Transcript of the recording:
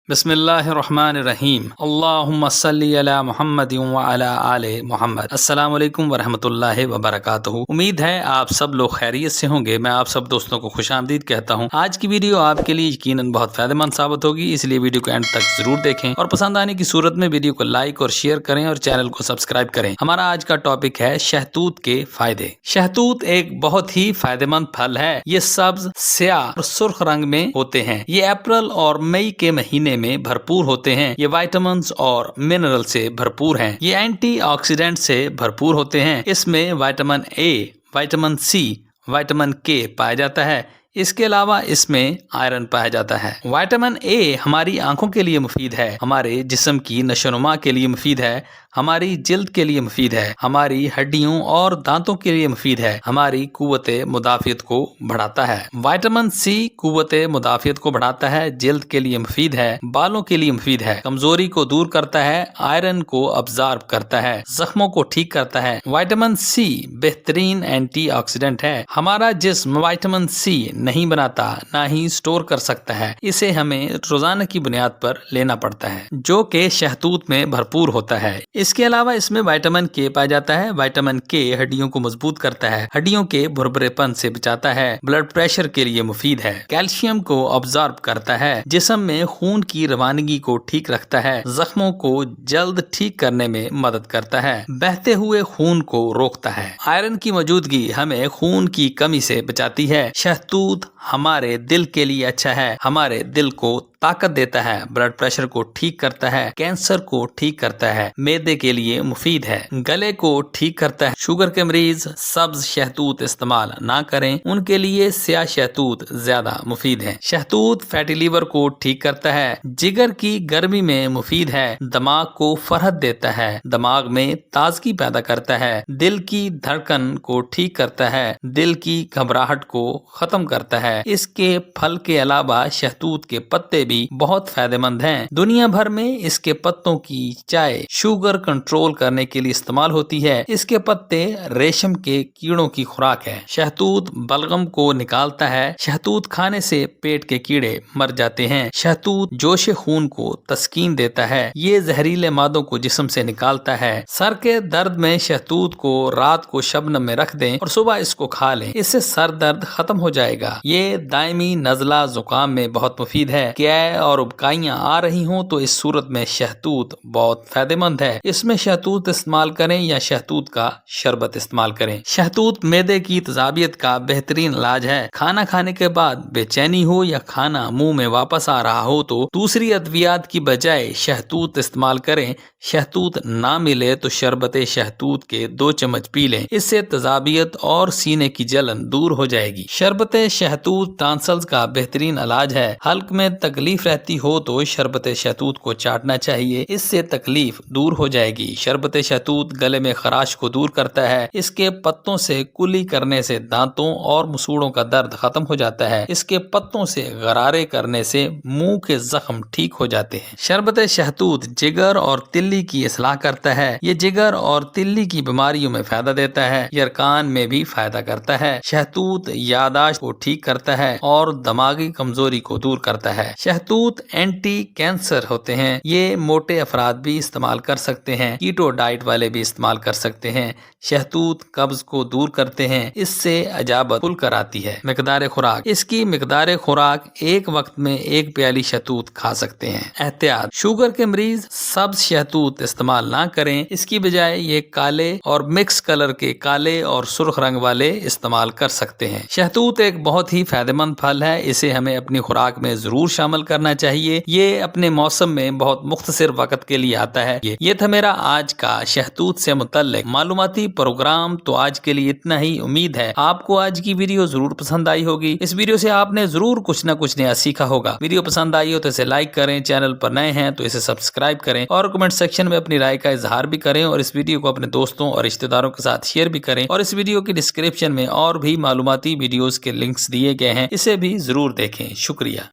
बिस्मिल्लाहिर्रहमानिर्रहीम अल्लाहुम्मा सल्ली अला मुहम्मद व अला आले मोहम्मद। अस्सलाम वालेकुम वरहमतुल्लाहि वबरकातुहू। उम्मीद है आप सब लोग खैरियत से होंगे। मैं आप सब दोस्तों को खुशामदीद कहता हूँ। आज की वीडियो आपके लिए यकीनन बहुत फायदेमंद साबित होगी, इसलिए वीडियो को एंड तक जरूर देखें और पसंद आने की सूरत में वीडियो को लाइक और शेयर करें और चैनल को सब्सक्राइब करें। हमारा आज का टॉपिक है शहतूत के फायदे। शहतूत एक बहुत ही फायदेमंद फल है। ये सब्ज, स्याह और सुर्ख रंग में होते हैं। ये अप्रैल और मई के महीने में भरपूर होते हैं। ये विटामिन और मिनरल से भरपूर हैं। ये एंटीऑक्सीडेंट से भरपूर होते हैं। इसमें vitamin A, vitamin C, vitamin K पाया जाता है। इसके अलावा इसमें आयरन पाया जाता है। विटामिन ए हमारी आंखों के लिए मुफीद है, हमारे जिस्म की नशोनुमा के लिए मुफीद है, हमारी जिल्द के लिए मुफीद है, हमारी हड्डियों और दांतों के लिए मुफीद है, हमारी कुव्वते मुदाफियत को बढ़ाता है। विटामिन सी कुव्वते मुदाफियत को बढ़ाता है, जिल्द के लिए मुफीद है, बालों के लिए मुफीद है, कमजोरी को दूर करता है, आयरन को अब्जॉर्ब करता है, जख्मों को ठीक करता है। विटामिन सी बेहतरीन एंटीऑक्सीडेंट है। हमारा जिस्म विटामिन सी नहीं बनाता, ना ही स्टोर कर सकता है। इसे हमें रोजाना की बुनियाद पर लेना पड़ता है, जो कि शहतूत में भरपूर होता है। इसके अलावा इसमें विटामिन के पाया जाता है। विटामिन के हड्डियों को मजबूत करता है, हड्डियों के भुरभुरेपन से बचाता है, ब्लड प्रेशर के लिए मुफीद है, कैल्शियम को अब्जॉर्ब करता है, जिस्म में खून की रवानगी को ठीक रखता है, जख्मों को जल्द ठीक करने में मदद करता है, बहते हुए खून को रोकता है। आयरन की मौजूदगी हमें खून की कमी से बचाती है। शहतूत हमारे दिल के लिए अच्छा है, हमारे दिल को ताकत देता है, ब्लड प्रेशर को ठीक करता है, कैंसर को ठीक करता है, मैदे के लिए मुफीद है, गले को ठीक करता है। शुगर के मरीज सब्ज शहतूत इस्तेमाल ना करें, उनके लिए स्याह शहतूत ज्यादा मुफीद है। शहतूत फैटी लीवर को ठीक करता है, जिगर की गर्मी में मुफीद है, दिमाग को फरहत देता है, दिमाग में ताजगी पैदा करता है, दिल की धड़कन को ठीक करता है, दिल की घबराहट को खत्म करता है। इसके फल के अलावा शहतूत के पत्ते भी बहुत फायदेमंद हैं। दुनिया भर में इसके पत्तों की चाय शुगर कंट्रोल करने के लिए इस्तेमाल होती है। इसके पत्ते रेशम के कीड़ों की खुराक है। शहतूत बलगम को निकालता है। शहतूत खाने से पेट के कीड़े मर जाते हैं। शहतूत जोश खून को तस्कीन देता है। ये जहरीले मादों को जिस्म से निकालता है। सर के दर्द में शहतूत को रात को शबनम में रख दें और सुबह इसको खा लें, इससे सर दर्द खत्म हो जाएगा। ये दायमी नजला जुकाम में बहुत मुफीद है। और उबकाइयां आ रही हों तो इस सूरत में शहतूत बहुत फायदेमंद है। इसमें शहतूत इस्तेमाल करें या शहतूत का शरबत इस्तेमाल करें। शहतूत मैदे की तजाबियत का बेहतरीन इलाज है। खाना खाने के बाद बेचैनी हो या खाना मुंह में वापस आ रहा हो तो दूसरी अद्वियात की बजाय शहतूत इस्तेमाल करें। शहतूत ना मिले तो शरबत शहतूत के 2 चम्मच पी लें, इससे तजाबियत और सीने की जलन दूर हो जाएगी। शरबत शहतूत टॉन्सिल्स का बेहतरीन इलाज है। हल्क में तकलीफ रहती हो तो शरबत शहतूत को चाटना चाहिए, इससे तकलीफ दूर हो जाएगी। शरबत शहतूत गले में खराश को दूर करता है। इसके पत्तों से कुली करने से दांतों और मसूड़ों का दर्द खत्म हो जाता है। इसके पत्तों से गरारे करने से मुंह के जख्म ठीक हो जाते हैं। शरबत शहतूत जिगर और तिल्ली की इस्लाह करता है। ये जिगर और तिल्ली की बीमारियों में फायदा देता है। यरकान में भी फायदा करता है। शहतूत यादाश्त को ठीक करता है और दिमागी कमजोरी को दूर करता है। शहतूत एंटी कैंसर होते हैं। ये मोटे अफराद भी इस्तेमाल कर सकते हैं, कीटो डाइट वाले भी इस्तेमाल कर सकते हैं। शहतूत कब्ज को दूर करते हैं, इससे अजाबत खुल कर आती है। मिकदार खुराक, इसकी मिकदार खुराक एक वक्त में 1 प्याली शहतूत खा सकते हैं। एहतियात, शुगर के मरीज सब्ज शहतूत इस्तेमाल ना करें, इसकी बजाय ये काले और मिक्स कलर के काले और सुर्ख रंग वाले इस्तेमाल कर सकते हैं। शहतूत एक बहुत ही फायदेमंद फल है, इसे हमें अपनी खुराक में जरूर शामिल करना चाहिए। ये अपने मौसम में बहुत मुख्तसर वक्त के लिए आता है। ये था मेरा आज का शहतूत से मुतल्लिक मालूमाती प्रोग्राम। तो आज के लिए इतना ही। उम्मीद है आपको आज की वीडियो जरूर पसंद आई होगी। इस वीडियो से आपने जरूर कुछ ना कुछ नया सीखा होगा। वीडियो पसंद आई हो तो इसे लाइक करें, चैनल पर नए हैं तो इसे सब्सक्राइब करें और कमेंट सेक्शन में अपनी राय का इजहार भी करें और इस वीडियो को अपने दोस्तों और रिश्तेदारों के साथ शेयर भी करें। और इस वीडियो की डिस्क्रिप्शन में और भी मालूमाती वीडियोस के लिंक्स दिए गए हैं, इसे भी जरूर देखें। शुक्रिया।